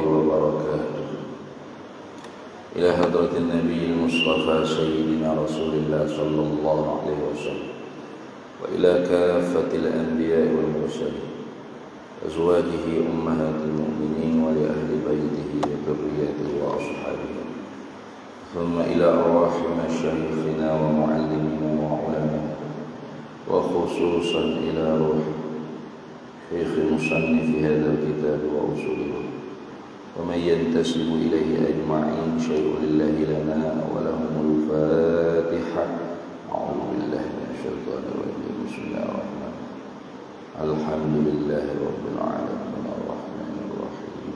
وبركاته. إلى حضرة النبي المصطفى سيدنا رسول الله صلى الله عليه وسلم، وإلى كافة الأنبياء والمرسلين، أزواجه أمهات المؤمنين، ولأهل بيته وذريته وأصحابه، ثم إلى أرواح مشايخنا ومعلمنا وعلمائنا، وخصوصا إلى روح شيخ مصنف هذا الكتاب وأصوله، ومن ينتسب إليه أجمعين. شيء لله لنا ولهم الفاتحة. أعوذ بالله من الشيطان الرجيم. بسم الله الرحمن الرحيم. الحمد لله رب العالمين الرحمن الرحيم.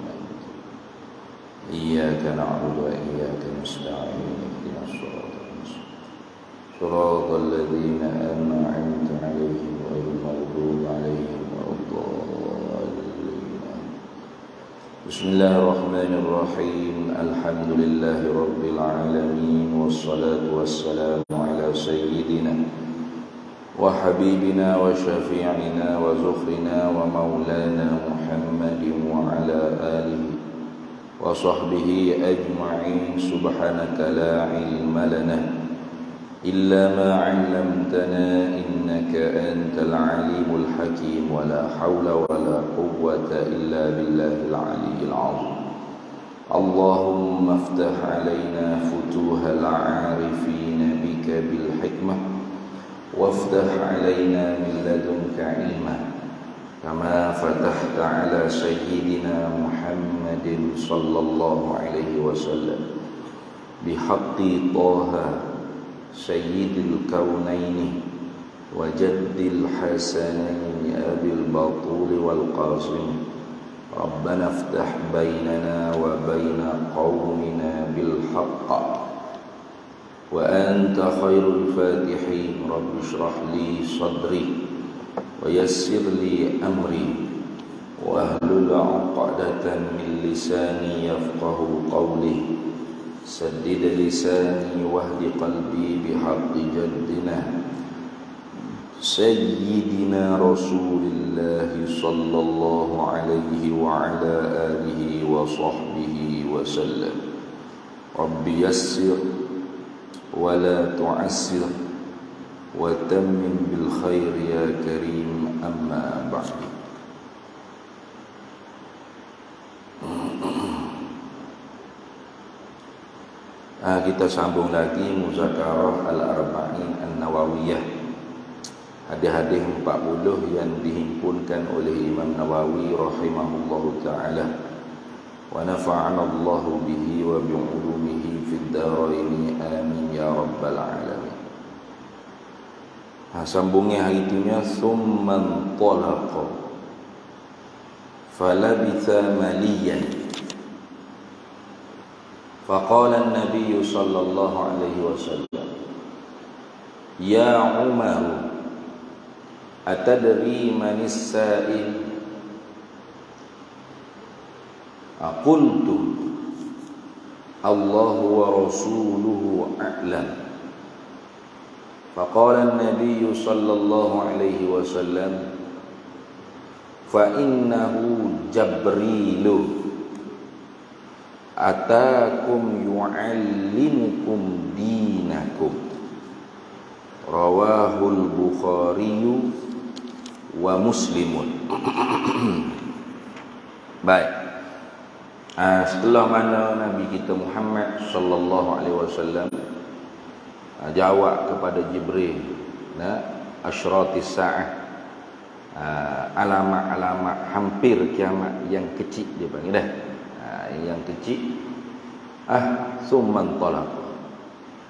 إياك نعبد وإياك نستعين. اهدنا الصراط المستقيم صراط الذين أنعمت عليهم غير المغضوب عليهم ولا الضالين. بسم الله الرحمن الرحيم. الحمد لله رب العالمين، والصلاة والسلام على سيدنا وحبيبنا وشفيعنا وزخرنا ومولانا محمد وعلى آله وصحبه أجمعين. سبحانك لا علم لنا إلا ما علمتنا إنك أنت العليم الحكيم. ولا حول ولا قوة إلا بالله العلي العظيم. اللهم افتح علينا فتوح العارفين بك بالحكمة، وافتح علينا من لدنك علما، كما فتحت على سيدنا محمد صلى الله عليه وسلم بحق طه سيد الكونين وجد الحسنين أبي البطول والقاسم. ربنا افتح بيننا وبين قومنا بالحق وأنت خير الفاتحين. رب اشرح لي صدري ويسر لي أمري واحلل عقدة من لساني يفقه قولي. سدد لساني واهد قلبي بحق جدنا سيدنا رسول الله صلى الله عليه وعلى آله وصحبه وسلم. رب يسر ولا تعسر وتمم بالخير يا كريم. أما بعد. Kita sambung lagi muzakarah Al-Arba'in An-Nawawiyah, hadis-hadis 40 yang dihimpunkan oleh Imam Nawawi rahimahullahu ta'ala. Wa nafa'ana Allahu bihi wa bi'ulumihi fid dharaini amin ya rabbal alamin. Sambungnya hari itunya summan talaqa falabitha maliyan faqala an-nabiy sallallahu alaihi wasallam ya Umar atadri manis sa'il? Qultu Allahu wa rasuluhu a'lam. Faqala an-nabiy sallallahu alaihi wasallam fa innahu Jibrilu atakum yu'allimukum dinakum. Rawahul Bukhari wa Muslimun. Baik. Setelah mana Nabi kita Muhammad sallallahu alaihi wasallam jawab kepada Jibril asyratis saah, alamat-alamat hampir kiamat yang kecil, dia panggil dah. Yang kecil summan talaq.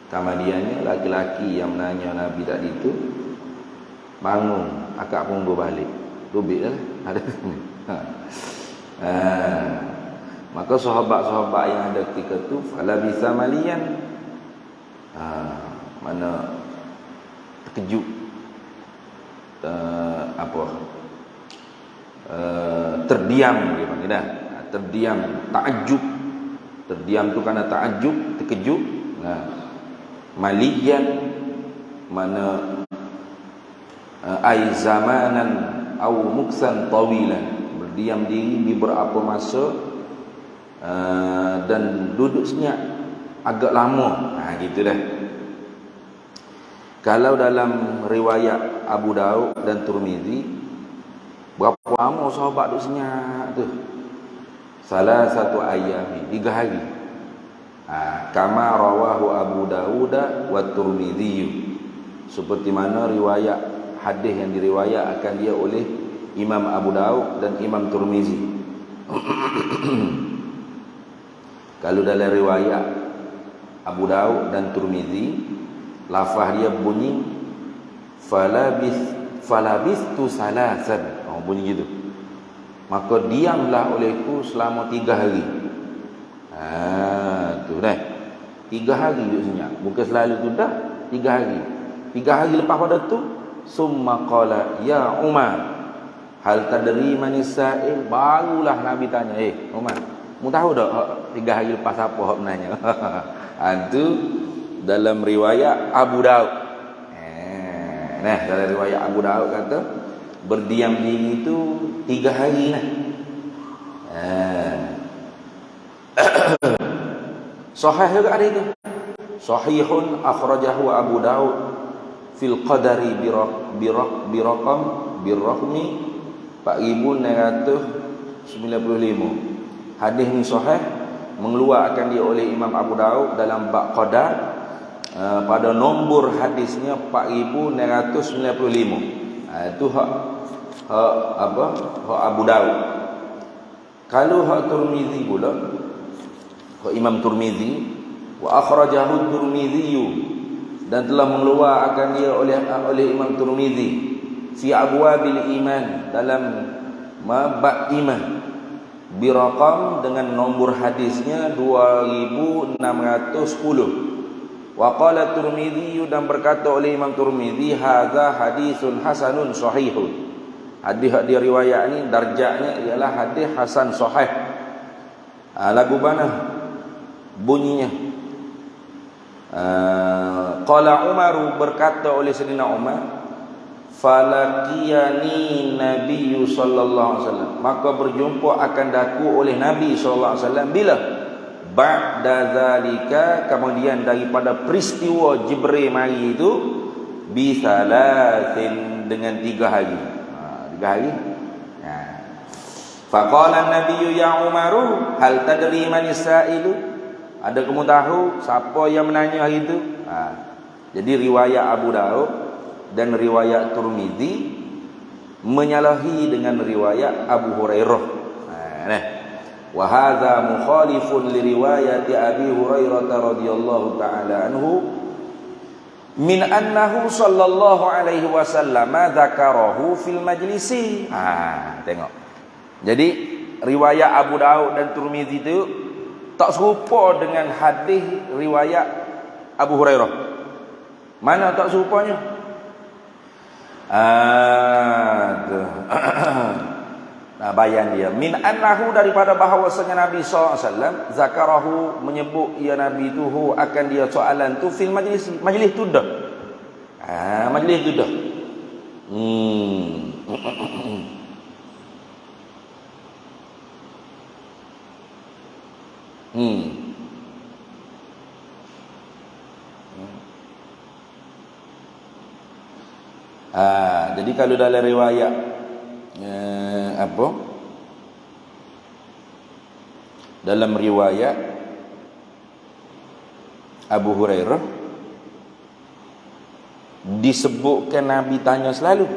Kemudiannya laki-laki yang menanya Nabi tadi itu bangun, akak pun berbalik. Rubik dah ada. Maka sahabat-sahabat yang ada ketika itu fala bisa malian, mana terkejut, terdiam, dia panggil dah. Terdiam, takjub. Terdiam tu kerana takjub, terkejut. Maliyan mana ai zamanan au muksan tawilan, berdiam diri di berapa masa dan duduk senyap agak lama. Gitu dah. Kalau dalam riwayat Abu Daud dan Tirmizi, berapa lama sahabat duduk senyap tu? Salah satu ayam, 3 hari. Kama rawahu Abu Dawud wa Tirmizi, seperti mana riwayat hadis yang diriwayatkan dia oleh Imam Abu Daud dan Imam Tirmizi. Kalau dalam riwayat Abu Daud dan Tirmizi, lafaz dia bunyi falabistu salasan. Bunyi gitu. Maka diamlah olehku selama 3 hari. Tu dah. 3 hari duduk senyap. Bukan selalu tu dah. 3 hari. 3 hari lepas pada tu, summa qala ya Umar, hal tadri manis sa'il? Barulah Nabi tanya, Umar, mu tahu tak 3 hari lepas apa hak menanya? Itu dalam riwayat Abu Daud. Nah, dalam riwayat Abu Daud kata berdiam diri itu 3 hari lah. Sahih juga ada itu. Sahihun akhrajahu Abu Daud fil qadari biraqam birrahmi 4695. Hadis ni sahih, mengeluarkan dia oleh Imam Abu Daud dalam bab qadar, pada nombor hadisnya 4695. Itu hak Abu Daud. Kalau hak Tirmizi pula, hak Imam Tirmizi, wa akhrajahu Tirmizi, dan telah mengeluarkan dia oleh Imam Tirmizi fi abwabil iman, dalam bab iman, biraqam, dengan nombor hadisnya 2610. Wa qala Tirmizi, dan berkata oleh Imam Tirmizi, hadza hadisun hasanun sahihun. Hadis dia riwayat ni darjatnya ialah hadis hasan sahih. Lagu mana bunyinya? Qala Umar, berkata oleh Sayyidina Umar, falaqiyani Nabi sallallahu alaihi wasallam, maka berjumpa akan daku oleh Nabi sallallahu alaihi wasallam. Bila? Ba'da zalika, kemudian daripada peristiwa Jibril mari itu, bisalatin, dengan 3 hari. 3 hari. Faqala an-nabiy ya Umaru, hal tadri manis sa'ilu? Ada kamu tahu siapa yang menanya hari itu? Jadi riwayat Abu Daud dan riwayat Tirmizi menyalahi dengan riwayat Abu Hurairah. Wa hadza mukhalifun li riwayat Abi Hurairah radhiyallahu taala anhu min annahu sallallahu alaihi wasallam dzakarahu fil majlisi. Tengok. Jadi riwayat Abu Daud dan Tirmizi itu tak serupa dengan hadis riwayat Abu Hurairah. Mana tak serupanya? Bayan dia min annahu, daripada bahawasanya Nabi SAW zakarahu, menyebut ya Nabi tu akan dia soalan tu fil majlis, majlis tu dah. Majlis tu dah. Jadi kalau dalam riwayat dalam riwayat Abu Hurairah disebutkan Nabi tanya selalu,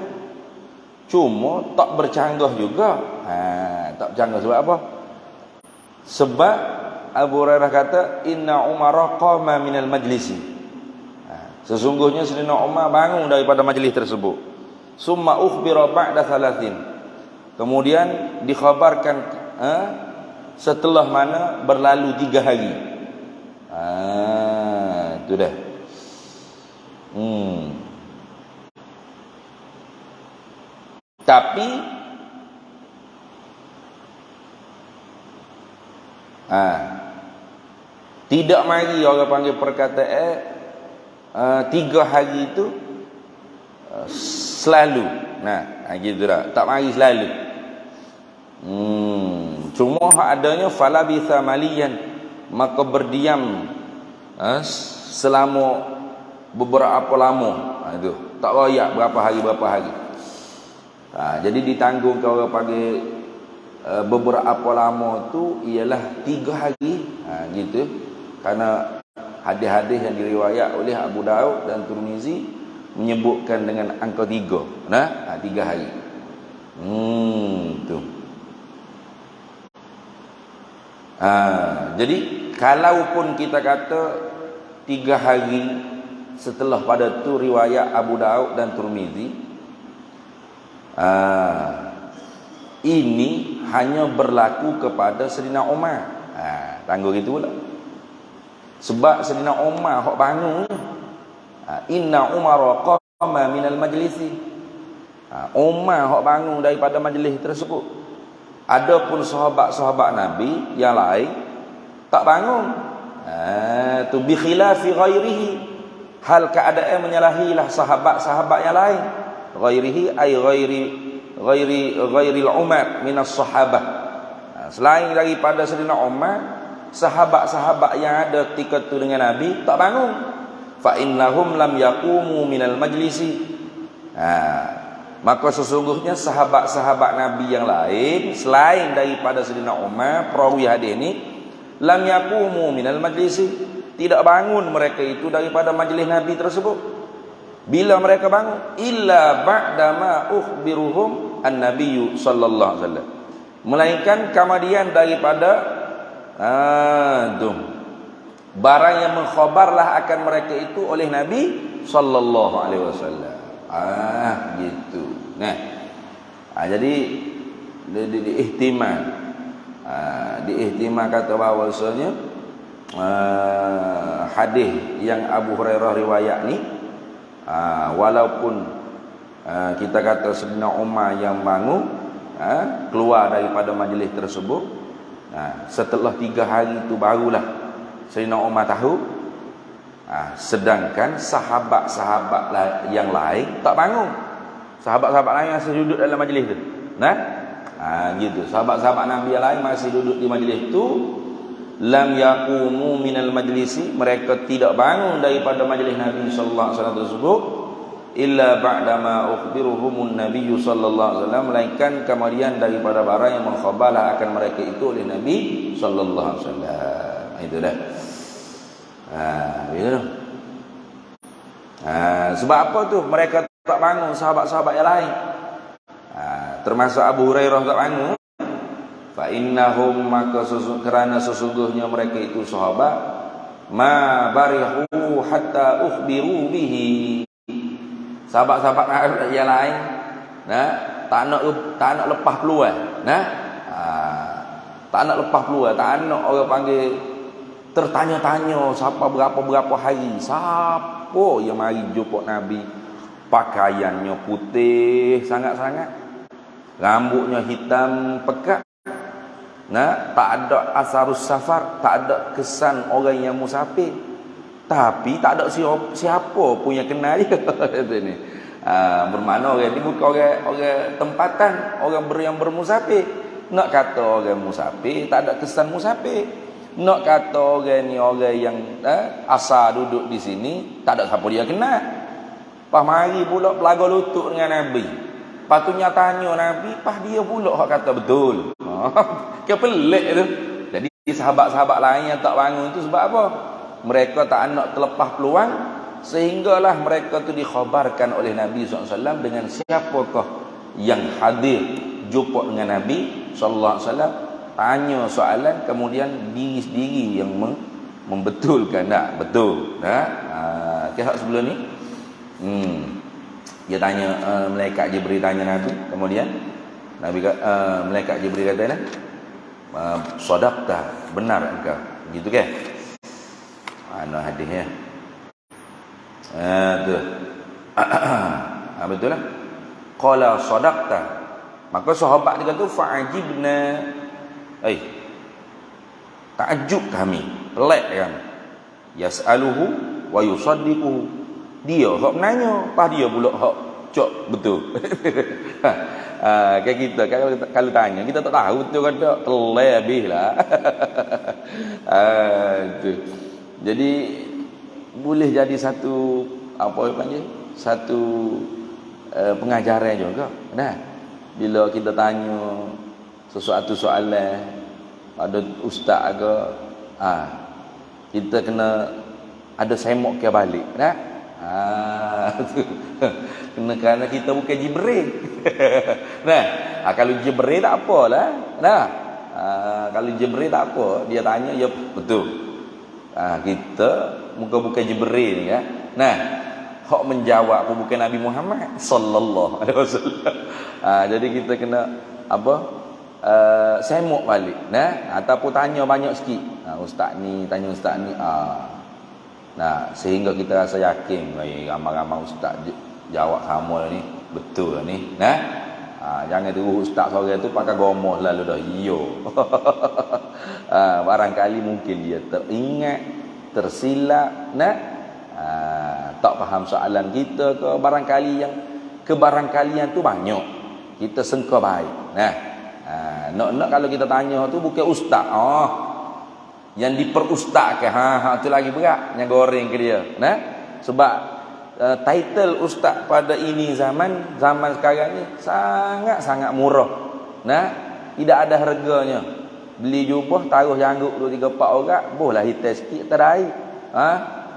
cuma tak bercanggah juga. Tak bercanggah sebab apa? Sebab Abu Hurairah kata inna Umar qama minal majlisi, sesungguhnya Sayyidina Umar bangun daripada majlis tersebut. Summa ukhbira ba'da 30, kemudian dikhabarkan setelah mana berlalu 3 hari. Itu dah. Tapi tidak mari orang panggil perkataan 3 hari itu selalu. Gitu dah. Tak mari selalu. Cuma hak adanya falabitha maliyan, maka berdiam selama beberapa lama. Itu tak royak berapa hari. Jadi ditanggung kalau pagi beberapa lama tu ialah 3 hari. Gitu. Karena hadis-hadis yang diriwayat oleh Abu Daud dan Tirmizi menyebutkan dengan angka 3. 3 hari. Tu. Jadi kalaupun kita kata 3 hari setelah pada tu riwayat Abu Daud dan Tirmizi, ini hanya berlaku kepada Sayyidina Umar. Tangguh gitu pula. Sebab Sayyidina Umar hok bangun. Inna Umar qama minal majlisi. Umar hok bangun daripada majlis tersebut. Adapun sahabat-sahabat Nabi yang lain tak bangun. Tu bi khilafi ghairihi. Hal keadaan menyalahilah sahabat-sahabat yang lain. Ghairihi ay ghairil Umar minas sahabah. Selain daripada Sayyidina Umar, sahabat-sahabat yang ada ketika itu dengan Nabi tak bangun. Fa innahum lam yaqumu minal majlisi. Maka sesungguhnya sahabat-sahabat Nabi yang lain selain daripada Sayyidina Umar, perawi hadis ini, lam yaqumu minal majlisi, tidak bangun mereka itu daripada majlis Nabi tersebut. Bila mereka bangun? Illa ba'dama ukhbiruhum an-nabiyyu sallallahu alaihi wasallam. Melainkan kemudian daripada barang yang mengkhabarlah akan mereka itu oleh Nabi sallallahu alaihi wasallam. Gitu. Jadi diihtimal. Diihtimal kata bahawasanya hadis yang Abu Hurairah riwayat ni, walaupun kita kata Sayyidina Umar yang bangun keluar daripada majlis tersebut, setelah 3 hari itu barulah Sayyidina Umar tahu. Sedangkan sahabat-sahabat yang lain tak bangun. Sahabat-sahabat lain masih duduk dalam majlis tu. Gitu. Sahabat-sahabat Nabi yang lain masih duduk di majlis tu. Lam yaqumu minal majlisi, mereka tidak bangun daripada majlis Nabi sallallahu alaihi wasallam tersebut. Illa ba'dama ukhbiruhumun nabiyyu sallallahu alaihi wasallam, melainkan kemudian daripada barang yang mengkhabarlah akan mereka itu oleh Nabi sallallahu alaihi wasallam. Itu dah. Gitu. Sebab apa tu mereka tak bangun, sahabat-sahabat yang lain, termasuk Abu Hurairah tak bangun. Fa innahum, maka kerana sesungguhnya mereka itu sahabat, ma barihu hatta ukhbiru bihi. Sahabat-sahabat yang lain tak nak lepas peluang, tak nak lepas peluang, tak nak orang panggil tertanya-tanya siapa berapa hari, siapa yang mari jumpa Nabi, pakaiannya putih sangat-sangat, rambutnya hitam pekat, tak ada asarus safar, tak ada kesan orang yang musafir, tapi tak ada siapa pun yang kenal dia. Ini bermakna orang ni bukan orang tempatan, orang yang bermusafir. Nak kata orang musafir, tak ada kesan musafir. Nak kata orang ni orang yang asal duduk di sini, tak ada siapa dia kenal. Pas mari pula pelaga lutut dengan Nabi. Pas tu tanya Nabi, pas dia pula hak kata betul. Ke pelik tu. Jadi sahabat-sahabat lain yang tak bangun itu sebab apa? Mereka tak nak terlepas peluang, sehinggalah mereka tu dikhabarkan oleh Nabi SAW dengan siapakah yang hadir jumpa dengan Nabi SAW. Tanya soalan, kemudian diri sendiri yang membetulkan. Tak betul. Kisah sebelum ni dia tanya, malaikat Jibril tanya Nabi, kemudian malaikat Jibril kata, sadaqta, benar engkau, gitu kan? Ana hadisnya tu. Betul lah. Qala sadaqta, maka sahabat dia kata fa'ajibna, takjub kami, pelik kami. Yas'aluhu wa yusaddiquhu, dia hak menanya, pas dia pula hak cok betul. Kayak kita kalau tanya kita tak tahu betul kan tak telai habis lah. Itu. Jadi boleh jadi satu apa panggil satu pengajaran juga. Nah, bila kita tanya sesuatu soalan ada ustaz ke, kita kena ada semok ke balik. Nah, kena kerana kita bukan Jibril. Nah, kalau Jibril tak apalah. Nah, kalau Jibril tak apa, dia tanya ya betul. Kita bukan Jibril ya. Nah, hak menjawab pun bukan Nabi Muhammad sallallahu alaihi wasallam. Jadi kita kena apa? Semok balik. Nah, ataupun tanya banyak sikit. Ustaz ni tanya ustaz ni. Nah, sehingga kita rasa yakin, ramai-ramai ustaz jawab sama ni betul ni. Nah, jangan terus ustaz seorang tu pakai gomoh lalu dah iyo. Barangkali mungkin dia teringat, tersilap, tak faham soalan kita ke, barangkali yang kebarangkalian tu banyak. Kita sangka baik. Nah, nak kalau kita tanya tu bukan ustaz. Yang diperustazkan, tu lagi berat, yang goreng ke dia. Nah, sebab title ustaz pada ini zaman sekarang ni sangat murah. Nah, tidak ada harganya. Beli jubah taruh janggut 2 3 4 orang, bolehlah hitam sikit terakhir.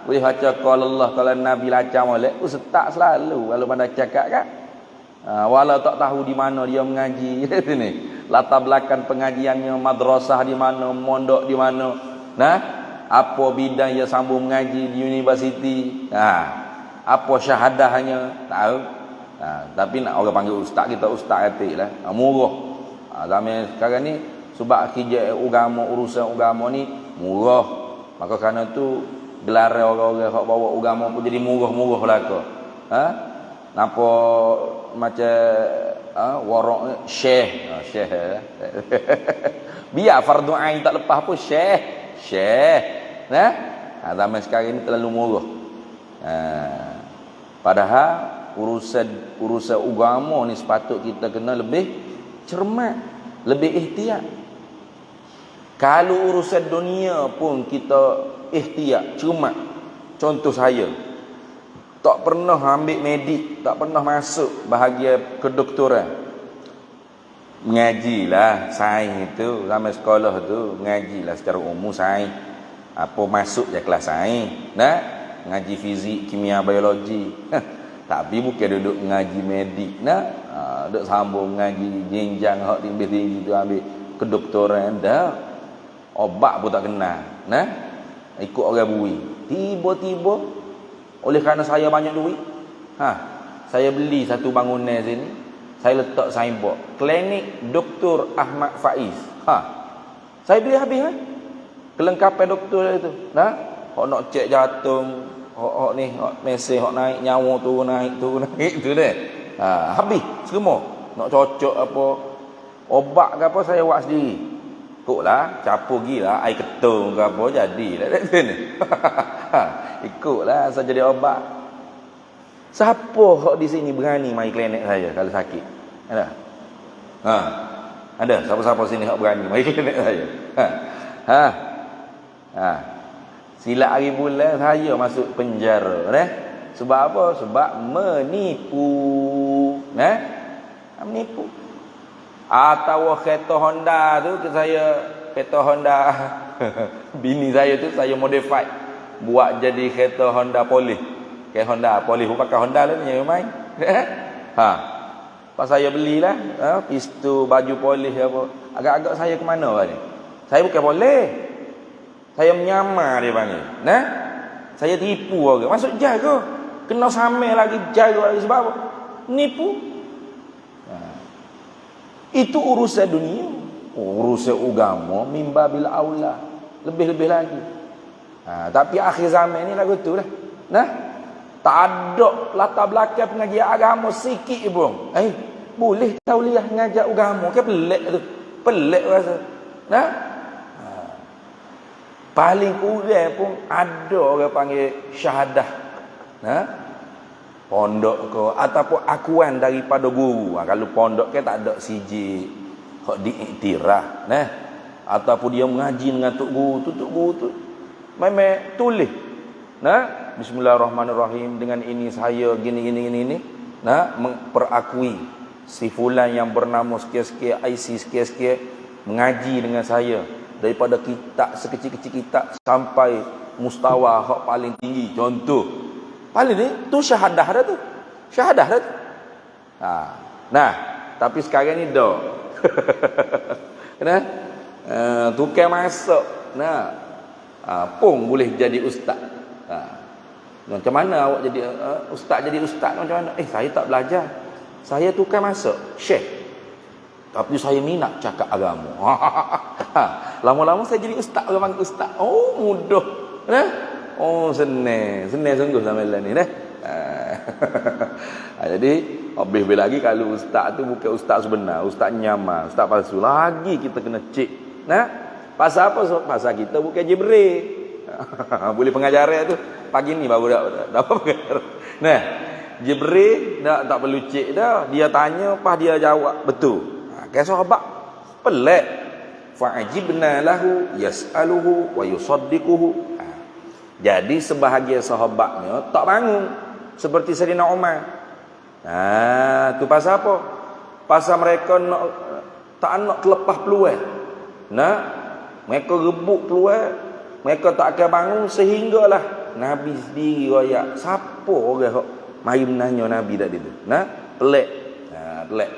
Boleh baca qala Allah qala Nabi lacam molek, ustaz selalu kalau pandai cakap kan. Walau tak tahu di mana dia mengaji sini. Latar belakang pengajiannya, madrasah di mana, mondok di mana. Nah, apa bidang dia sambung mengaji di universiti. Apa syahadahnya, tahu. Tapi nak orang panggil ustaz, kita ustaz atiklah. Murah. Zaman sekarang ni sebab kerja urusan agama ni murah. Maka kerana tu gelar orang-orang hak bawa agama pun jadi murah-murah belaka. Napa macam warok syekh. Biar fardu ain tak lepas pun syekh. Nah, zaman sekarang ni terlalu murah. Padahal urusan agama ni sepatut kita kena lebih cermat, lebih ihtiyat. Kalau urusan dunia pun kita ihtiyat, cermat. Contoh saya tak pernah ambil medik, tak pernah masuk bahagian kedoktoran. Mengajilah sains itu zaman sekolah tu, mengajilah secara umum sains. Apa masuk je kelas sains. Nah, ngaji fizik, kimia, biologi. Tapi bukan duduk ngaji medik. Nah, duduk sambung ngaji jenjang hak tinggi tu ambil kedoktoran dah. Obat pun tak kenal. Nah, ikut orang bui. Tiba-tiba oleh kerana saya banyak duit, saya beli satu bangunan sini, saya letak signboard klinik Dr. Ahmad Faiz. Saya beli habis kelengkapan doktor itu. Nah, hok nak cek jantung, hok ni, hok mesej, hok naik nyawa tu naik tu deh. Habis semua. Nak cocok apa obat ke apa saya buat sendiri. Ikutlah, capur gila air ketung ke apa jadilah ni. Ikutlah saya jadi obat. Siapa hok di sini berani mai klinik saya kalau sakit? Ada? Ada siapa-siapa sini hok berani mai klinik saya? Silap hari bulan saya masuk penjara, sebab apa? Sebab menipu. Menipu. Atau kereta Honda tu kereta Honda bini saya tu saya modify buat jadi kereta Honda Police. Kayak Honda Police pakai Honda lah ni main. Pas saya belilah pistol, baju polis apa. Agak-agak saya ke mana ni? Saya bukan boleh. Saya menyamar dia panggil. Nah, saya tipu orang. Masuk jaga. Kena samai lagi jaga lagi sebab apa? Nipu. Itu urusan dunia. Urusan agama mimba bil aula. Lebih-lebih lagi. Tapi akhir zaman ni lagu tu lah. Nah, tak ada latar belakang pengajian agama sikit pun. Boleh tauliah ngajak agama ke pelik tu. Pelik rasa. Nah, paling kurang pun ada orang panggil syahadah. Nah, pondok ke ataupun akuan daripada guru. Kalau pondok ke tak ada siji hak diiktiraf, nah. Ataupun dia mengaji dengan tok guru tu memang tulis. Nah, bismillahirrahmanirrahim, dengan ini saya gini. Nah, memperakui si fulan yang bernama sekian-sekian IC sekian-sekian mengaji dengan saya daripada kitab sekecil-kecil kitab sampai mustawa hak paling tinggi. Contoh paling ni tu syahadah dah tu. Nah, tapi sekarang ni dah nah, tukar masuk. Nah, pun boleh jadi ustaz. Macam mana awak jadi ustaz? Jadi ustaz macam mana? Saya tak belajar, saya tukar masuk syekh, tapi saya minat cakap agama. Lama-lama saya jadi ustaz, orang panggil ustaz. Oh, mudah. Nah, oh, senang sungguh sama ni dah. Jadi habis lagi kalau ustaz tu bukan ustaz sebenar, ustaz nyamar, ustaz palsu, lagi kita kena cek. Nah, pasal apa? Pasal kita bukan Jibril. Boleh pengajaran tu pagi ni baru dapat pengajar. Nah, Jibril tak perlu cek dah, dia tanya pas dia jawab betul. Kayak sahabat pelik. Fa'ajibna lahu yas'aluhu wa yusaddiquhu. Jadi sebahagian sahabatnya tak bangun seperti Sayyidina Umar. Tu pasal apa? Pasal mereka tak nak terlepas peluang. Nah, mereka rebut peluang, mereka tak akan bangun sehinggalah Nabi sendiri royak. Siapa orang hok mari menanya Nabi tadi tu? Nah, pelik. Pelik.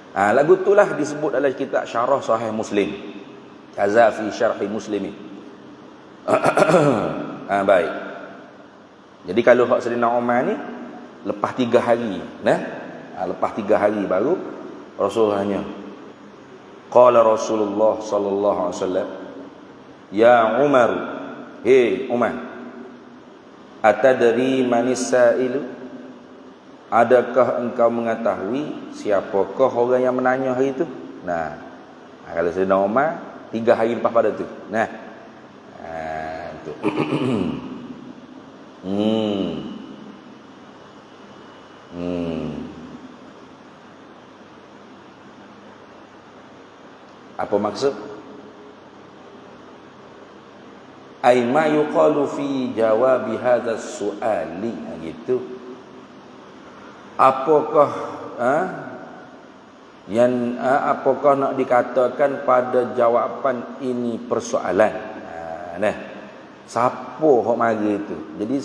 Lagu itulah disebut dalam kitab Syarah Sahih Muslim. Kaza fi Syarhi Muslimin. Baik. Jadi kalau hak Sayyidina Umar ni lepas 3 hari, nah, lepas 3 hari baru Rasulullah tanya. Qala Rasulullah sallallahu alaihi wasallam, "Ya Umar, hey Umar, atadri manis sa'il? Adakah engkau mengetahui siapakah orang yang menanya hari itu?" Nah, kalau Sayyidina Umar 3 hari lepas pada tu. Nah, tu. Apa maksud? Ai ma yuqalu fi jawabi hadzal su'ali, gitu. Apakah apakah nak dikatakan pada jawapan ini persoalan? Nah, siapa hok mari itu? Jadi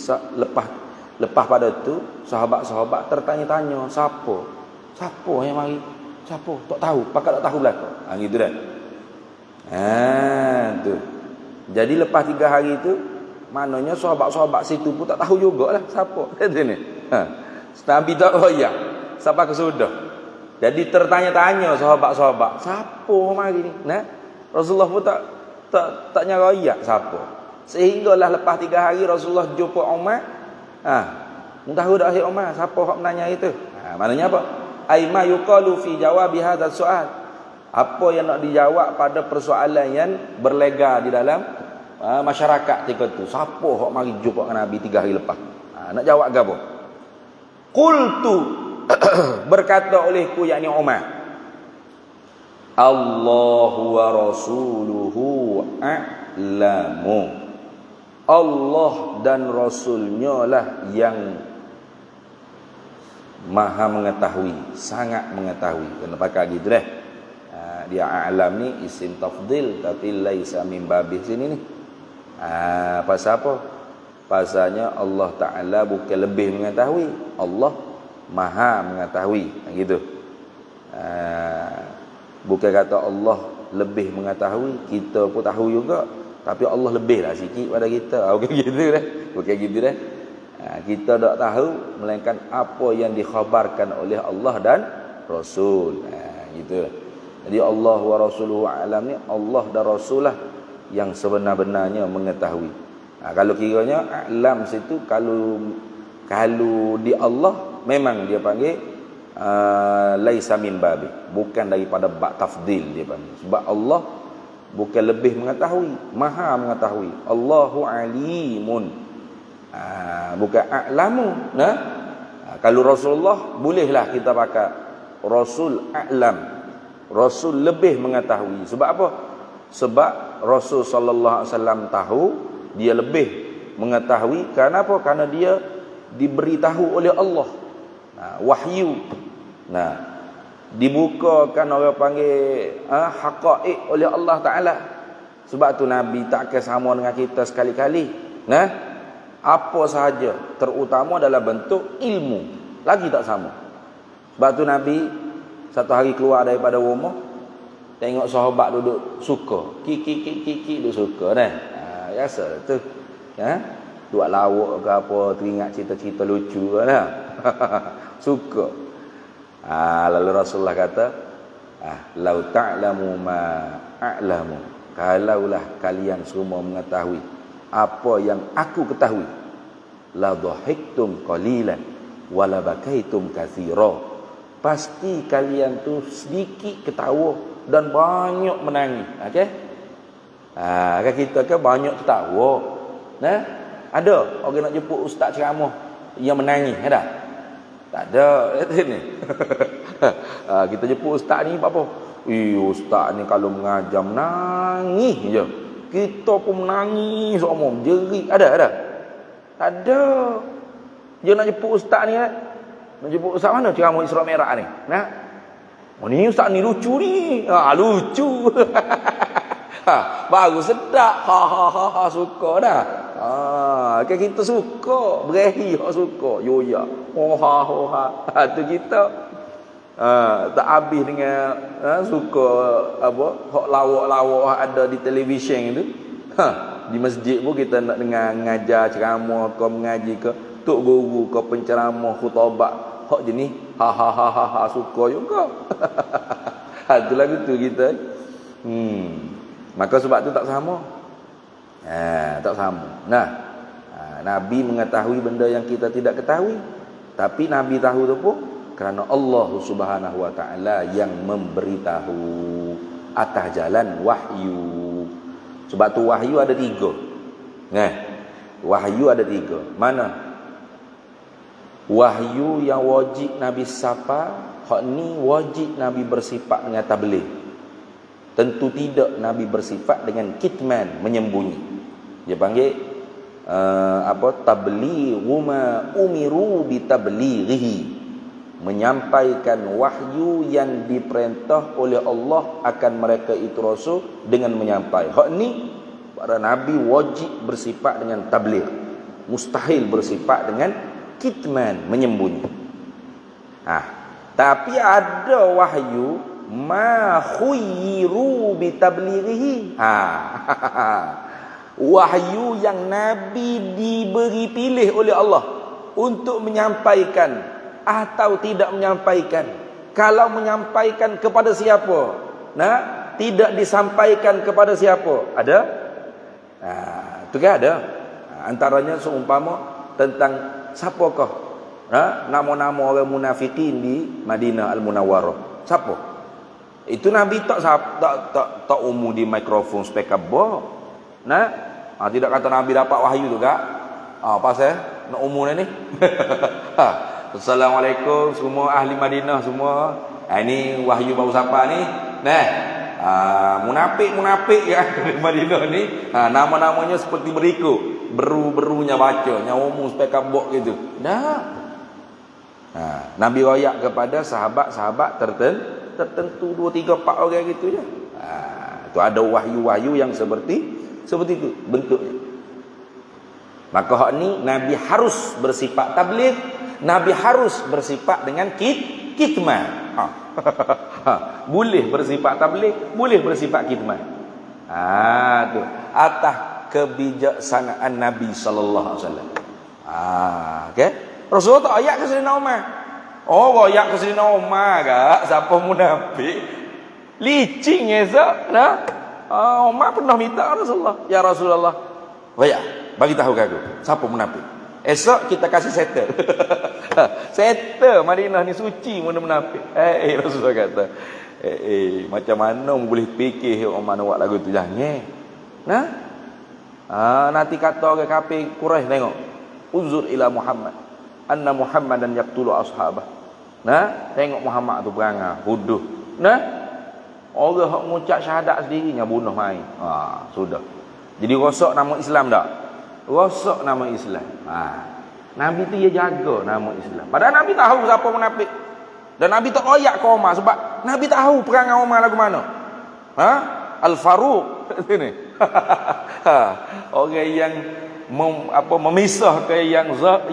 lepas pada tu sahabat-sahabat tertanya-tanya, siapa yang mari? Siapa? Tak tahu, pakak tak tahu belaka. Gitu dah. Tu. Jadi lepas 3 hari tu, maknanya sahabat-sahabat situ pun tak tahu jugalah siapa. Kata ni. Nabi tak royak. Sampai ke sudah. Jadi tertanya-tanya sahabat-sahabat, siapa mari ni? Nah, Rasulullah pun tak nyaroyak siapa. Sehinggalah lepas 3 hari Rasulullah jumpa Umar. Tahu dah Umar siapa hak menanya itu? Maknanya apa? Ai ma yuqalu fi jawabi hadzal soal. Apa yang nak dijawab pada persoalan yang berlega di dalam masyarakat ketika tu. Siapa hak mari jumpa dengan Nabi 3 hari lepas? Nak jawab ke apa? Qultu berkata olehku, yakni Umar, Allahu wa rasuluhu a'lamu. Allah dan Rasulnya lah yang maha mengetahui, sangat mengetahui. Kena pakai gitu dah. Dia a'lam ni isim tafdil tapi laisa min babih sini ni. Pasal apa? Pasalnya Allah Ta'ala bukan lebih mengetahui, Allah maha mengetahui. Gitu. Bukan kata Allah lebih mengetahui, kita pun tahu juga, tapi Allah lebih lah sikit pada kita. Bukan gitu dah. Bukan gitu dah. Kita tak tahu melainkan apa yang dikhabarkan oleh Allah dan Rasul. Gitu. Jadi Allah wa rasuluhu a'lam ni, Allah dan Rasul lah yang sebenar-benarnya mengetahui. Kalau kiranya a'lam situ, kalau di Allah memang dia panggil laisa min babi, bukan daripada bab tafdil dia panggil. Sebab Allah bukan lebih mengetahui, maha mengetahui. Allahu alimun. Bukan a'lamu. Nah, kalau Rasulullah bolehlah kita pakai Rasul a'lam. Rasul lebih mengetahui. Sebab apa? Sebab Rasul sallallahu alaihi wasallam tahu, dia lebih mengetahui. Kenapa? Karena dia diberitahu oleh Allah. Wahyu. Dibukakan orang panggil haqaiq oleh Allah Taala. Sebab tu Nabi takkan sama dengan kita sekali-kali. Apa sahaja, terutama dalam bentuk ilmu, lagi tak sama. Sebab tu Nabi satu hari keluar daripada rumah, tengok sahabat duduk suka, kiki duduk suka dah. Biasa tu. Duk lawak ke apa, teringat cerita-cerita lucu dah. Suka. Lalu Rasulullah kata, lau ta'lamu ma a'lamu, kalaulah kalian semua mengetahui apa yang aku ketahui, la dhahiktum qalilan wa la bakaitum katsira, pasti kalian tu sedikit ketawa dan banyak menangis. Okey? Kan kita kan banyak ketawa. Ada orang nak jemput ustaz ceramah yang menangis, ada? Tak ada ni. Kita jemput ustaz ni apa? Ustaz ni kalau mengajar menangis je. Kita pun menangis semua, jerit. Ada? Tak ada. Dia nak jemput ustaz ni, nak jemput ustaz mana ceramah Isra Mi'raj ni? Ni ustaz ni lucu ni. Lucu. Baru sedap. Suka dah. Kan kita suka, berahi suka, yoya. Tu kita. Tak habis dengan suka apa hak lawak-lawak ada di televisyen itu. Di masjid pun kita nak dengar ngajar ceramah ke mengaji ke tok guru ke penceramah khutbah hak jenis suka juga. Tu lagu tu kita. Maka sebab tu tak sama. Tak sama. Nabi mengetahui benda yang kita tidak ketahui. Tapi Nabi tahu tu pun kerana Allah Subhanahu wa taala yang memberitahu atas jalan wahyu. Sebab tu wahyu ada 3. Wahyu ada 3. Mana? Wahyu yang wajib Nabi sapa, hak ni wajib Nabi bersifat dengan tabligh. Tentu tidak Nabi bersifat dengan kitman, menyembunyi. Dia panggil tablighu ma umiru bi tablighihi, menyampaikan wahyu yang diperintah oleh Allah akan mereka itu Rasul dengan menyampaikan. Hak ni para Nabi wajib bersifat dengan tabligh, mustahil bersifat dengan kitman, menyembunyi. Tapi ada wahyu ma khuyiru bi tablighihi. Wahyu yang Nabi diberi pilih oleh Allah untuk menyampaikan atau tidak menyampaikan. Kalau menyampaikan kepada siapa, tidak disampaikan kepada siapa, ada? Itu kan ada. Antaranya seumpama tentang siapakah nama-nama orang munafikin di Madinah Al-Munawwarah. Siapa? Itu Nabi tak umum di mikrofon speaker box. Tidak kata Nabi dapat wahyu tu kak. Pasal nak umum ni. Assalamualaikum semua ahli Madinah semua. Ini wahyu baru siapa ni? Munafik ya di Madinah ni. Nama-namanya seperti berikut. Beru-berunya baca, nyawamu speaker box gitu. Nabi royak kepada sahabat-sahabat tertentu 2, 3, 4 orang gitu je. Itu ada wahyu-wahyu yang seperti itu bentuknya. Maka hak ni Nabi harus bersifat tabligh, Nabi harus bersifat dengan kitman. Boleh bersifat tabligh, boleh bersifat kitman. Tu atas kebijaksanaan Nabi sallallahu alaihi wasallam. Okey. Rasulullah tak ayat ke Sayyidina Umar. Ayat ke Sayyidina Umar gak siapa munafik? Licing esok, Umar pernah minta Rasulullah, ya Rasulullah, bagi tahu aku siapa munafik. Esok kita kasih settle. Settle Madinah ni suci mana munafik. Rasulullah kata, macam mana boleh fikir Umar nak buat lagu tu, jangan. Nanti kata orang kafir Quraisy tengok. Unzur ila Muhammad anna Muhammadan yaqtulu ashabah. Nah, tengok Muhammad tu perangai huduh. Nah, orang hak mengucap syahadat sendirinya bunuh mai. Sudah. Jadi rosak nama Islam tak? Rosak nama Islam. Nabi tu dia jaga nama Islam. Padahal Nabi tahu siapa munafik. Dan Nabi tak royak ke Umar sebab Nabi tahu perangai Umar lagu mana. Al-Faruq sini. Orang yang memisahkan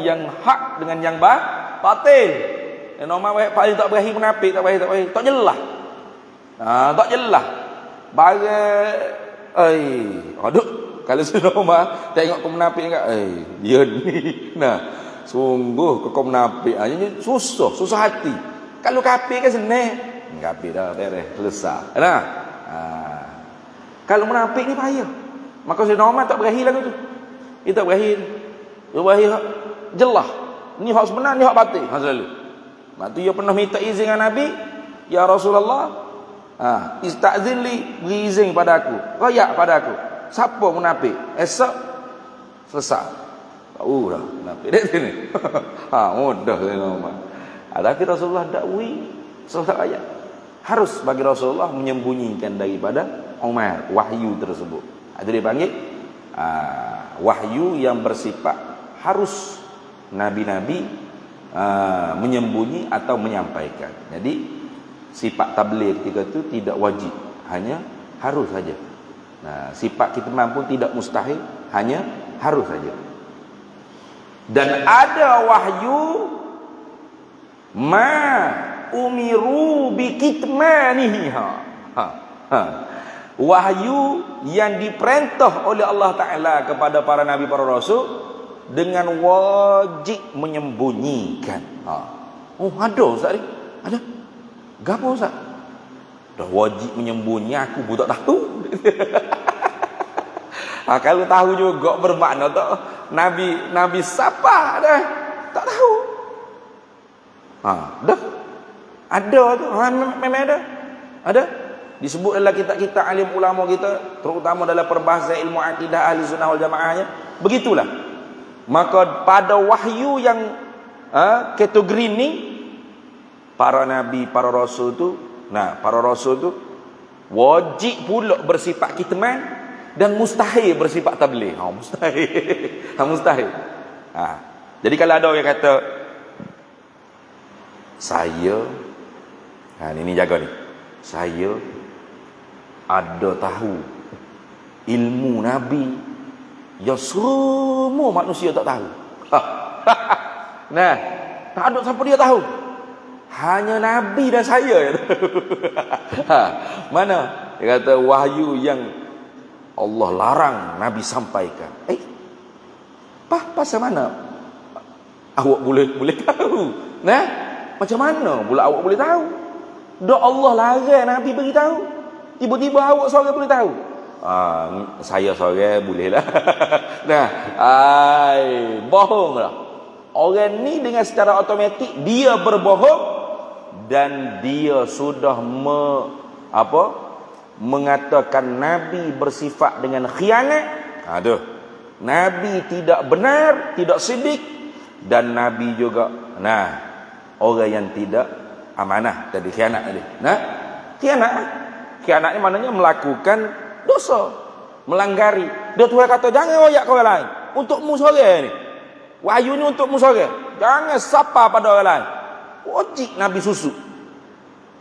yang hak dengan yang batil. Umar paling tak berakhir munafik, tak berakhir. Tak jelas. Tak jelas. Aduh, kalau sudah Umar tengok kau munafik enggak? Dia ni. Sungguh kau munafik. Susah hati. Kalau kafir kan senang. Kafir dah beres, selesai. Kalau munafik ni payah. Maka Sayyidina Umar tak berakhir lagu tu. Dia tak berakhir. Dia berakhir jelas. Ni hak sebenar, ni hak batil. Selalu. Lepas tu dia pernah minta izin dengan Nabi, ya Rasulullah, istazin li, beri izin pada aku, royak pada aku. Siapa munafik? Esok selesai. Tahu dah munafik dia sini. Mudah Sayyidina Umar. Tapi Rasulullah dakwi selesai ayat. Harus bagi Rasulullah menyembunyikan daripada Umar wahyu tersebut. Itu dia panggil wahyu yang bersifat harus nabi-nabi menyembunyi atau menyampaikan. Jadi sifat tabligh ketika itu tidak wajib, hanya harus saja. Sifat kitman pun tidak mustahil, hanya harus saja. Dan ada wahyu ma umiru bikitmanihi. Wahyu yang diperintah oleh Allah Ta'ala kepada para nabi, para rasul dengan wajib menyembunyikan. Ada Ustaz ni? Ada? Gapo Ustaz? Dah wajib menyembunyi, aku pun tak tahu. Kalau tahu juga bermakna tak nabi siapa dah tak tahu. Dah ada tu, memang ada. Disebut dalam kitab-kitab alim ulama kita, terutama dalam perbahasan ilmu akidah ahli sunnah wal jamaahnya. Begitulah. Maka pada wahyu yang kategori ni, para nabi, para rasul tu, para rasul tu wajib pula bersifat kitman dan mustahil bersifat tabligh. Mustahil. Mustahil. Jadi kalau ada orang kata saya ini jaga ni. Saya ada tahu ilmu Nabi yang semua manusia tak tahu. Tak ada siapa dia tahu. Hanya Nabi dan saya yang tahu. Mana? Dia kata wahyu yang Allah larang Nabi sampaikan. Pasal mana awak boleh tahu? Macam mana pula awak boleh tahu? Dah Allah larang Nabi beritahu. Tiba-tiba awak seorang boleh tahu. Saya seorang bolehlah. Bohonglah. Orang ni dengan secara automatik dia berbohong dan dia sudah mengatakan Nabi bersifat dengan khianat. Nabi tidak benar, tidak sidik, dan Nabi juga orang yang tidak amanah, tadi khianat tadi. Khianat ni maknanya melakukan dosa, melanggari. Dia Tuhan kata jangan royak ke orang lain. Untukmu seorang ni. Wahyu ni untukmu seorang. Jangan sapa pada orang lain. Wajib Nabi susu.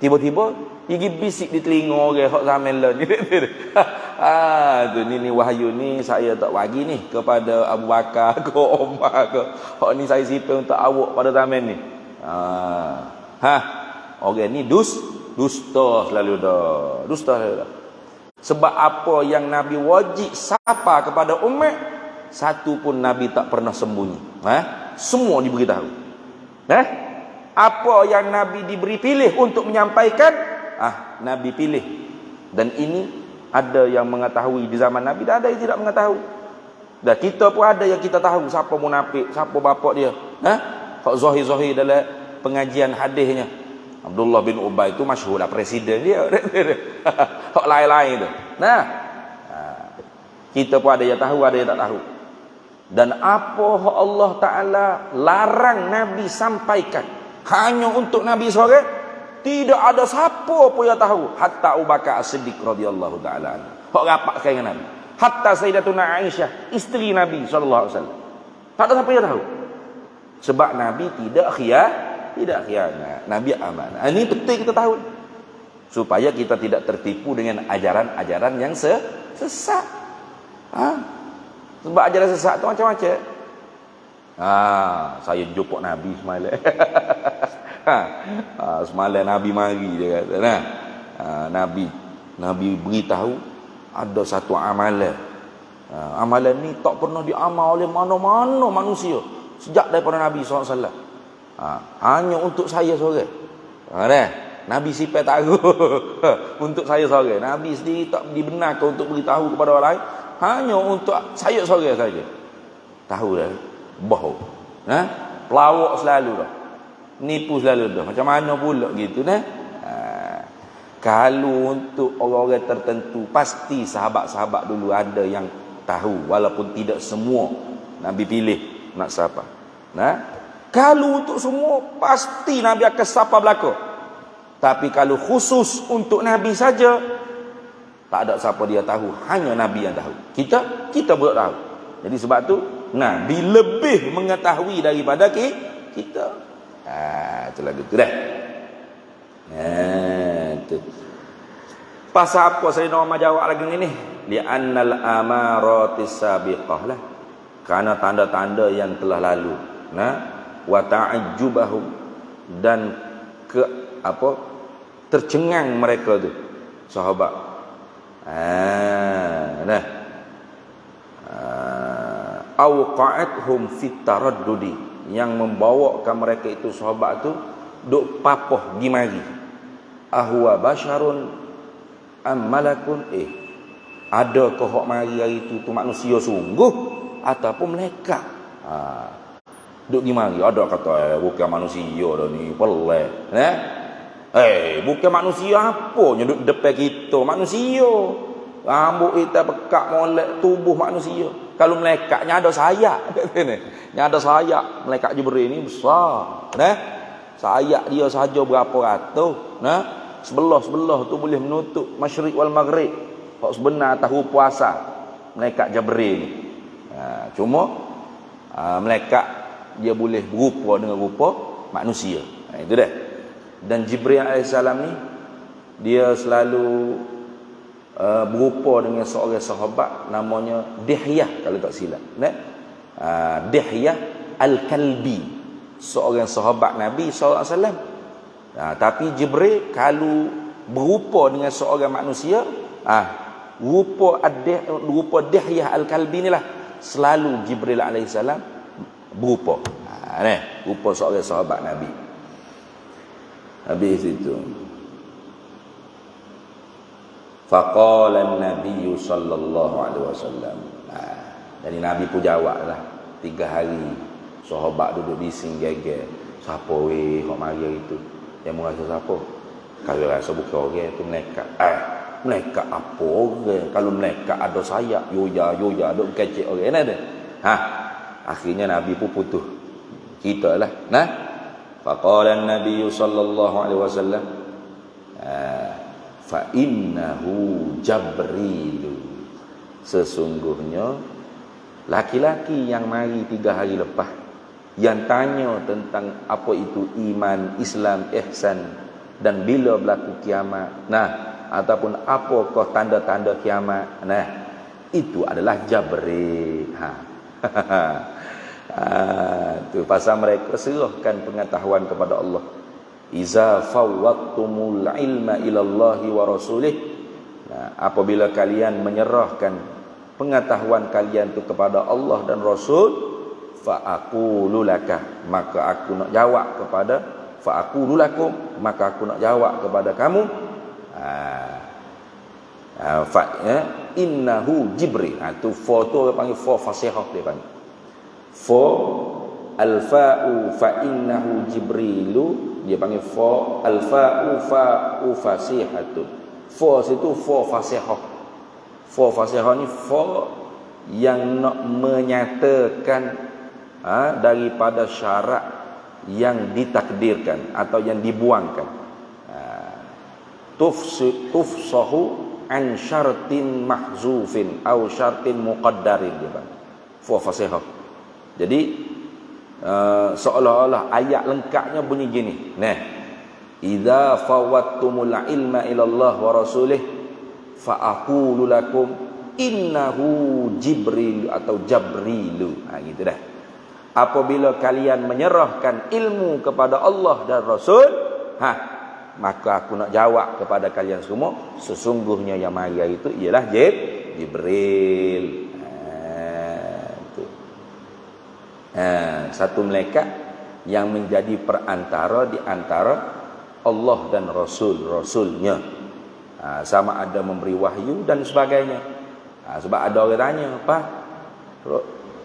Tiba-tiba gigi bisik di telinga orang hak zaman lah ni. Tu ni wahyu ni saya tak bagi ni kepada Abu Bakar ke Umar ke. Hak ni saya simpan untuk awak pada zaman ni. Orang ni dusta selalu dah. Dusta selalu dah. Sebab apa yang Nabi wajib sapa kepada umat, satu pun Nabi tak pernah sembunyi. Semua diberitahu. Apa yang Nabi diberi pilih untuk menyampaikan, Nabi pilih. Dan ini ada yang mengetahui di zaman Nabi, dan ada yang tidak mengetahui. Dan kita pun ada yang kita tahu siapa munafik, siapa bapak dia. Hak zahir-zahir dalam pengajian hadisnya. Abdullah bin Ubay itu masyhur lah, presiden dia. Hak lain-lain tu. Kita pun ada yang tahu, ada yang tak tahu. Dan apa Allah Ta'ala larang Nabi sampaikan hanya untuk Nabi seorang, tidak ada siapa pun yang tahu, hatta Abu Bakar As-Siddiq radhiyallahu ta'ala anhu, hok rapat dengan Nabi, hatta Sayyidatuna Aisyah isteri Nabi sallallahu alaihi wasallam, tak ada siapa yang tahu. Sebab Nabi tidak khianat, Nabi amanah. Ini penting kita tahu, supaya kita tidak tertipu dengan ajaran-ajaran yang sesat. Sebab ajaran sesat tu macam-macam. Saya jumpa Nabi semalam. Semalam Nabi mari, dia kata. Nabi beritahu ada satu amalan. Amalan ni tak pernah diamal oleh mana-mana manusia sejak daripada Nabi SAW. Hanya untuk saya seorang. Nabi sifat tahu untuk saya seorang. Nabi sendiri tak dibenarkan untuk beritahu kepada orang lain, hanya untuk saya seorang saja. Tahu dah, bohong. Pelawak selalu dah, nipu selalu dah. Macam mana pula gitu nah? Kalau untuk orang-orang tertentu, pasti sahabat-sahabat dulu ada yang tahu, walaupun tidak semua Nabi pilih nak siapa. Kalau untuk semua, pasti Nabi akan siapa belaka. Tapi kalau khusus untuk Nabi saja, tak ada siapa dia tahu, hanya Nabi yang tahu. Kita pun tahu. Jadi sebab tu Nabi lebih mengetahui daripada kita. Itulah gitu dah. Itu. Pasal apa Sayyidina Umar jawab lagi ni? Li'annal amaratis sabiqah lah. Karena tanda-tanda yang telah lalu. Wa ta'ajjubahum, dan tercengang mereka tu sahabat. Awqa'athum fit taraddudi, yang membawakan mereka itu sahabat tu duk papoh gimari. Ahwa basyarun am malakun, adakah hok mari hari itu tu manusia sungguh ataupun malaikat? Duk gimari, ada kata bukan manusia dah ni, pelak. Bukan manusia apa duk depan kita, manusia. Rambut kita pekak molek, tubuh manusia. Kalau malaikatnya ada sayap, nya ada sayap. Malaikat Jibril ni besar, sayap dia saja berapa ratus, sebelah tu boleh menutup masyriq wal maghrib. Hak sebenar tahu puasa malaikat Jibril ni. Cuma malaikat dia boleh berupa dengan rupa manusia. Itu dah. Dan Jibril alaihissalam ni dia selalu berupa dengan seorang sahabat namanya Dihyah, kalau tak silap. Dihyah Al-Kalbi, seorang sahabat Nabi SAW. Tapi Jibril kalau berupa dengan seorang manusia, rupa Dihyah Al-Kalbi ni lah selalu Jibril alaihissalam berupa. Rupa seorang sahabat Nabi. Habis itu faqala an-nabiy sallallahu alaihi wasallam. Jadi Nabi pun jawablah. 3 hari sahabat duduk bising geger. Siapa weh kok mari hari itu? Yang merasa siapa? Kalau rasa bukan orang tu malaikat. Malaikat apa orang? Kalau malaikat ada sayap, yoya duk kecek orang ada. Akhirnya Nabi pun putus. Kita lah. Faqala an-nabiy sallallahu alaihi wasallam fa innahu Jibril, sesungguhnya laki-laki yang mari 3 hari lepas yang tanya tentang apa itu iman, Islam, ihsan, dan bila berlaku kiamat, ataupun apakah tanda-tanda kiamat, itu adalah Jibril. Tu pasal mereka serahkan pengetahuan kepada Allah. Iza fawwattumul ilma ilallahi wa rasulih, apabila kalian menyerahkan pengetahuan kalian itu kepada Allah dan Rasul, fa aqulu laka, maka aku nak jawab kepada, fa aqulu lakum, maka aku nak jawab kepada kamu, innahu Jibril. Tu foto dia panggil fa fasihah, dia panggil fa al-fa'u fa innahu Jibrilu, dia panggil fa al-fa'u fa'u fasihatu. Fa situ fa fasihah. Fa fasihah ni fa yang nak menyatakan daripada syarat yang ditakdirkan atau yang dibuangkan. Tufsahu an syartin mahzufin atau syartin muqaddarin dia bang. Fasihah. Jadi seolah-olah ayat lengkapnya bunyi gini. Nah, idza fawattumul ilma ila Allah wa rasulih fa aqulu lakum innahu Jibril atau Jabrilu. Gitu dah. Apabila kalian menyerahkan ilmu kepada Allah dan Rasul, maka aku nak jawab kepada kalian semua, sesungguhnya yang maria itu ialah Jibril. Satu malaikat yang menjadi perantara di antara Allah dan Rasulnya. Sama ada memberi wahyu dan sebagainya. Sebab ada orang tanya, apa?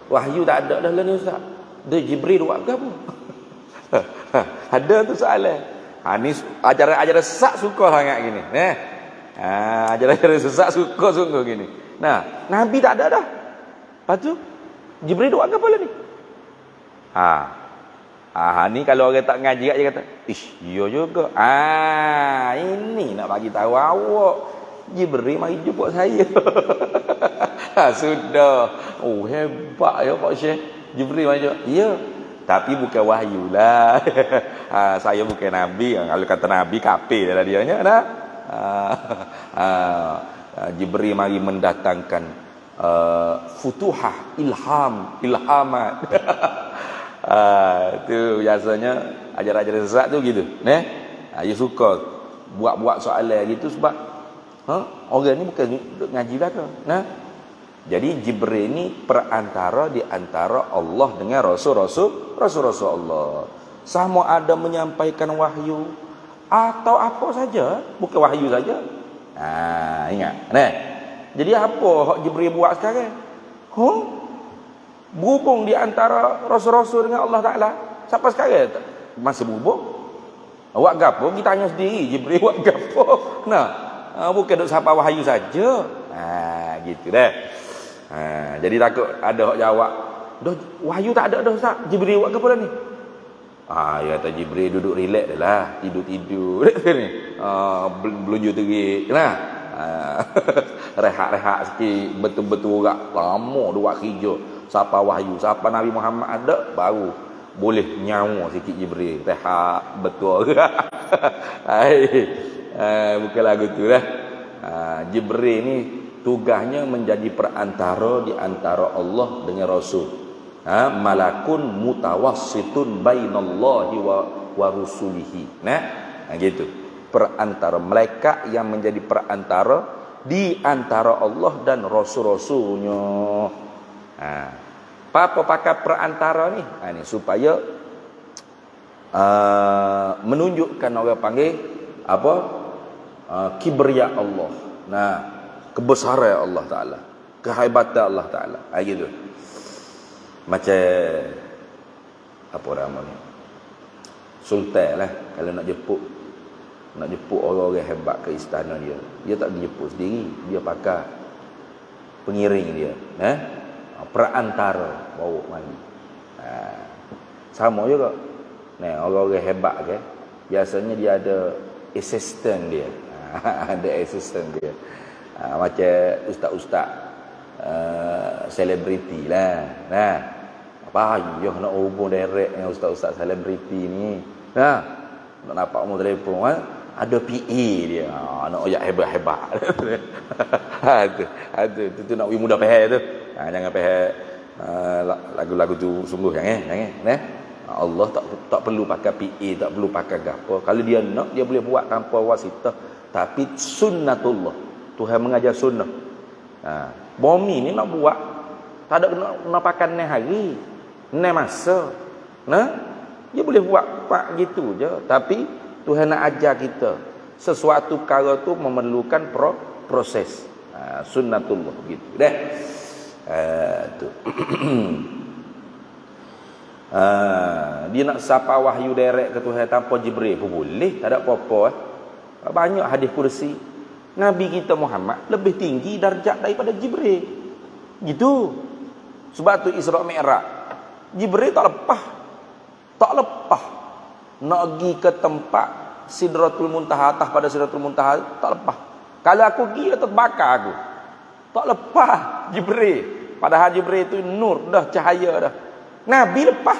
Wahyu tak ada dah lah ni Ustaz. Dia Jibril buat apa? Ada tu soalan. Ni ajaran-ajaran sesat suka sangat gini. Ajaran-ajaran sesat suka sungguh gini. Nah, Nabi tak ada dah. Lepas tu Jibril buat apa lah ni? Ni kalau orang tak ngaji dia kata, ish, iya juga. Ini nak bagi tahu awak. Jibril mari jumpa saya. Sudah. Oh, hebat ya Pak Syekh. Jibril mari jumpa. Ya. Tapi bukan wahyu lah. Saya bukan Nabi. Kalau kata Nabi, kafir lah dianya. Jibril mari mendatangkan futuhah, ilhamat. Itu biasanya ajaran-ajaran sesat tu gitu. Dia suka buat-buat soalan gitu sebab orang ni bukan ngaji belaka. Jadi Jibril ni perantara di antara Allah dengan Rasul-Rasul Allah. Sama ada menyampaikan wahyu atau apa saja, bukan wahyu saja. Ingat. Jadi apa hak Jibril buat sekarang? Berhubung di antara Rasul-Rasul dengan Allah Ta'ala. Sampai sekarang masih berhubung. Buat gapo? Kita tanya sendiri. Jibril buat gapo? Bukan duk sampai wahyu saja. Gitu dah. Jadi takut ada hak jawab, dah wahyu tak ada dah Ustaz. Jibril buat gapo dah ni? Ya kata Jibril duduk relax dah lah. Tidur-tidur ni. Belunjuk terik. Rehat-rehat sikit. Betul-betul orang lama dua kerja. Siapa wahyu, siapa Nabi Muhammad ada, baru boleh nyawa sikit Jibril. Rehat betul. Bukan lagu tu lah. Jibril ni tugasnya menjadi perantara di antara Allah dengan Rasul. Malakun mutawassitun bainallahi wa rusulihi. Gitu. Perantara malaikat yang menjadi perantara di antara Allah dan Rasul-Rasulnya. Apa pakai perantara ni? Ni supaya menunjukkan orang panggil apa? Kibriya Allah. Kebesaran Allah Ta'ala, kehebatan Allah Ta'ala. Gitu. Macam apa nama ni? Sultan lah. Kalau nak jemput orang-orang hebat ke istana dia tak dijemput sendiri, dia pakai pengiring dia. Perantara bawa mari. Sama juga. Orang-orang hebat ke, biasanya dia ada assistant dia. Ada assistant dia. Macam ustaz-ustaz selebriti lah. Apa payah nak hubung direct dengan ustaz-ustaz selebriti ni. Nak nampak umur telefon ada PA dia. Nak oyak hebat-hebat. Tu nak pergi mudah faham tu. Jangan faham lagu-lagu tu sungguh jangan. Allah tak perlu pakai PA, tak perlu pakai gapo. Kalau dia nak, dia boleh buat tanpa wasitah. Tapi sunnatullah. Tuhan mengajar sunnah. Bumi ni nak buat, tak ada nak pakai ni hari, ni masa. Dia boleh buat gitu je. Tapi Tuhan nak ajar kita sesuatu perkara tu memerlukan proses. Sunnatullah gitu. Tu. Dia nak sapa wahyu direct ke Tuhan tanpa Jibril pun boleh, tak ada apa-apa. Banyak hadis kursi. Nabi kita Muhammad lebih tinggi darjat daripada Jibril. Gitu. Sebab tu Isra Mi'raj, Jibril tak lepas. Tak lepas nak pergi ke tempat Sidratul Muntaha, atas pada Sidratul Muntaha, tak lepas. Kalau aku pergi, dia terbakar aku. Tak lepas Jibril. Padahal Jibril itu nur dah, cahaya dah. Nabi lepas.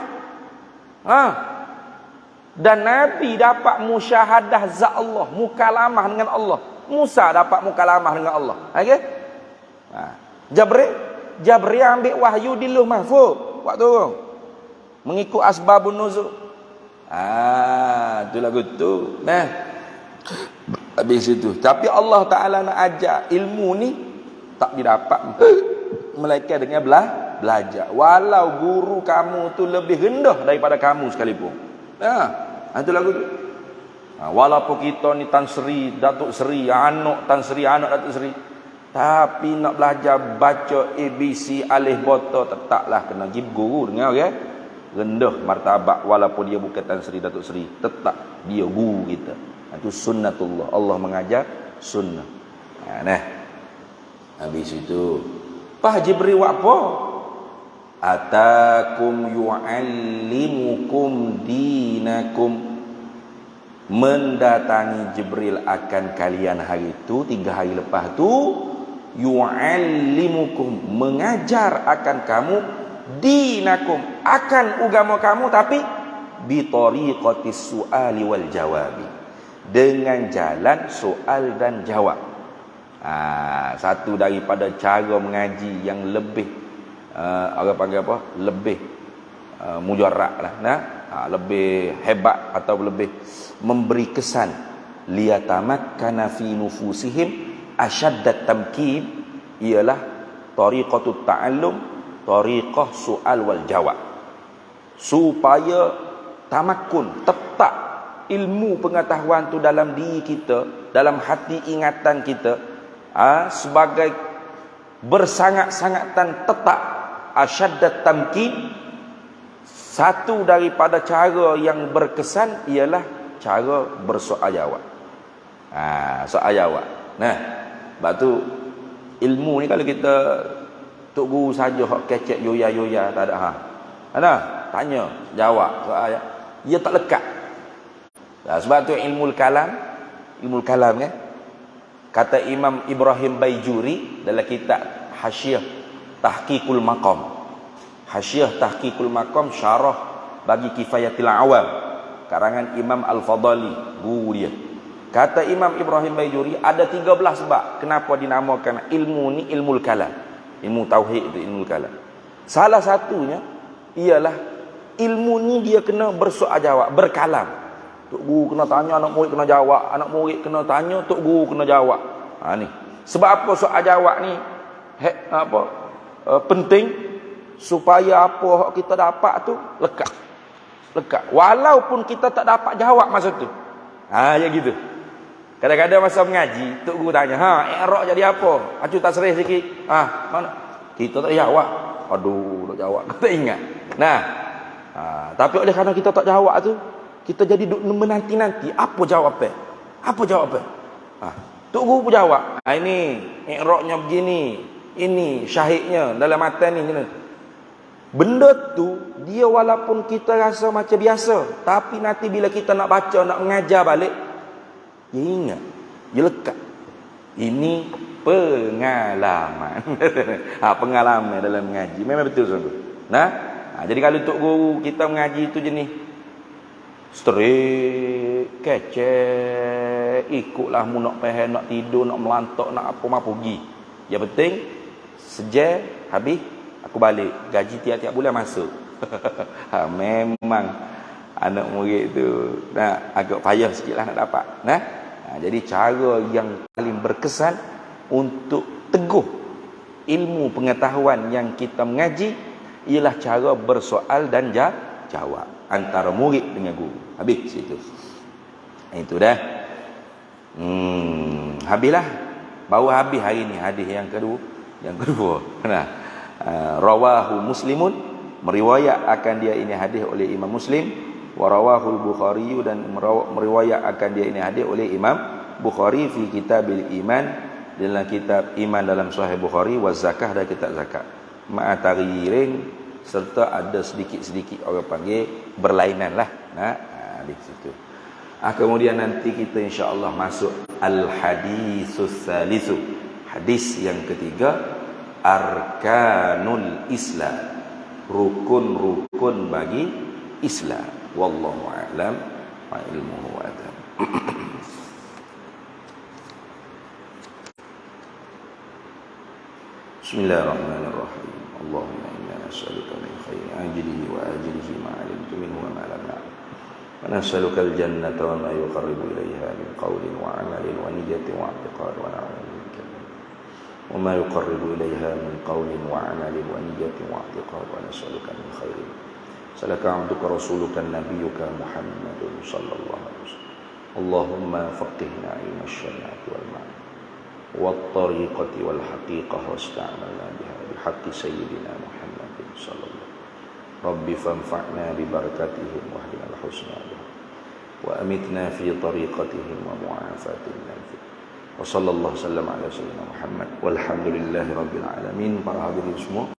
Dan Nabi dapat musyahadah zat Allah, mukalamah dengan Allah. Musa dapat mukalamah dengan Allah. Okey? Jibril ambil wahyu di Lauh Mahfuz waktu turun. Mengikut asbabun nuzul. Itulah gitu. Nah. Habis itu. Tapi Allah Taala nak ajar ilmu ni tak didapat melainkan dengan belajar. Walau guru kamu tu lebih rendah daripada kamu sekalipun. Itulah gitu. Walaupun kita ni Tan Sri, Datuk Sri, anak Tan Sri, anak Datuk Sri, tapi nak belajar baca ABC alif bata tetaplah kena pergi guru dengar, okey? Rendah martabat walaupun dia bukan Tan Sri, Datuk Sri, tetap dia guru kita. Itu sunnatullah. Allah mengajar sunnah. Nah. Habis itu, Pak Jibril buat apa? Atakum yu'allimukum dinakum. Mendatangi Jibril akan kalian hari itu, 3 hari lepas tu, yu'allimukum, mengajar akan kamu, dinakum, akan agama kamu, tapi bitariqatis su'ali wal jawabi, dengan jalan soal dan jawab. Satu daripada cara mengaji yang lebih orang panggil apa? Lebih mujarrad lah, lebih hebat atau lebih memberi kesan, liyatamakkana fi nufusihim ashaddat tamkin, ialah tariqatut ta'allum, tariqah soal wal jawab, supaya tamakkun, tetap ilmu pengetahuan tu dalam diri kita, dalam hati ingatan kita, sebagai bersangat-sangatan tetap, asyaddat tamkin. Satu daripada cara yang berkesan ialah cara bersoal jawab. Soal jawab. Nah, sebab tu ilmu ni kalau kita tok guru saja hak kecek yoya-yoya tak ada tanya, jawab soal, dia tak lekat. Sebab tu ilmu kalam kan. Kata Imam Ibrahim Baijuri dalam kitab Hasyiah Tahqiqul Maqam. Hasyiah Tahqiqul Maqam, syarah bagi Kifayatil Awam, karangan Imam Al-Fadali, guru dia. Kata Imam Ibrahim Baijuri, ada 13 sebab kenapa dinamakan ilmu ni ilmu kalam. Ilmu tauhid itu ilmu kalam. Salah satunya ialah ilmu ni dia kena bersoal jawab, berkalam. Tok guru kena tanya, anak murid kena jawab, anak murid kena tanya, tok guru kena jawab. Ni. Sebab apa soal jawab ni penting, supaya apa kita dapat tu lekat. Walaupun kita tak dapat jawab masa tu. Ya gitu. Kadang-kadang masa mengaji, tok guru tanya, i'rab jadi apa? Acu tak serih sikit. Mana? Kita tak jawab. Aduh, tak jawab. Tak ingat. Tapi oleh kerana kita tak jawab tu, kita jadi menanti-nanti apa jawapan. Tok guru pun jawab. Ini i'rabnya begini. Ini syahidnya dalam matan ni. Benda tu dia walaupun kita rasa macam biasa, tapi nanti bila kita nak baca, nak mengajar balik, dia ingat, dia lekat. Ini pengalaman. Pengalaman dalam mengaji. Memang betul sungguh. Jadi kalau tok guru kita mengaji tu jenis straight, kecek, ikutlah mu nak pahal, nak tidur, nak melantak, nak apa pergi. Yang penting sejak habis aku balik, gaji tiap-tiap bulan masuk. Memang anak murid tu agak payah sikitlah nak dapat. Jadi cara yang paling berkesan untuk teguh ilmu pengetahuan yang kita mengaji ialah cara bersoal dan jawab antara murid dengan guru. Habis situ. Itu dah. Habislah. Baru habis hari ni hadis yang kedua. Rawahu Muslimun, meriwayat akan dia ini hadis oleh Imam Muslim, wa rawahul Bukhari, dan meriwayat akan dia ini hadis oleh Imam Bukhari fi Kitabil Iman dalam kitab iman dalam Sahih Bukhari, wa zakah dalam kitab zakat. Ma'atariring serta ada sedikit-sedikit orang panggil berlainan lah. Di situ. Kemudian nanti kita insya-Allah masuk al-haditsus salisu. Hadis yang ketiga, arkanul Islam. Rukun-rukun bagi Islam. Wallahu a'lam wa ilmuhu a'lam. Bismillahirrahmanirrahim. Allahumma inna nas'aluka min khairi ajlihi wa ajlihi ma 'alimtu minhu wa ma lam na'lam. Wa nas'aluka al-jannata wa ma yuqarribu ilayha min qawlin wa 'amalin wa niyyatin wa i'tiqad wa na'udzu bika wa ma yuqarribu ilayha min qawlin wa 'amalin wa niyyatin wa i'tiqad wa nas'aluka min khairin salaka 'abduka rasuluka nabiyyuka Muhammadun sallallahu alaihi wasallam. Allahumma faqihna 'ilma asy-syari'ati wal ma'rifah والطريقة والحقيقة واستعملنا بها بحق سيدنا محمد صلى الله عليه وسلم. رب فانفعنا ببركاتهم واهدنا الحسنى بها وأمتنا في طريقتهم ومعافاتهم من الفتن. وصلى الله وسلم على سيدنا Muhammad walhamdulillahi rabbil alamin. Para hadirin semua,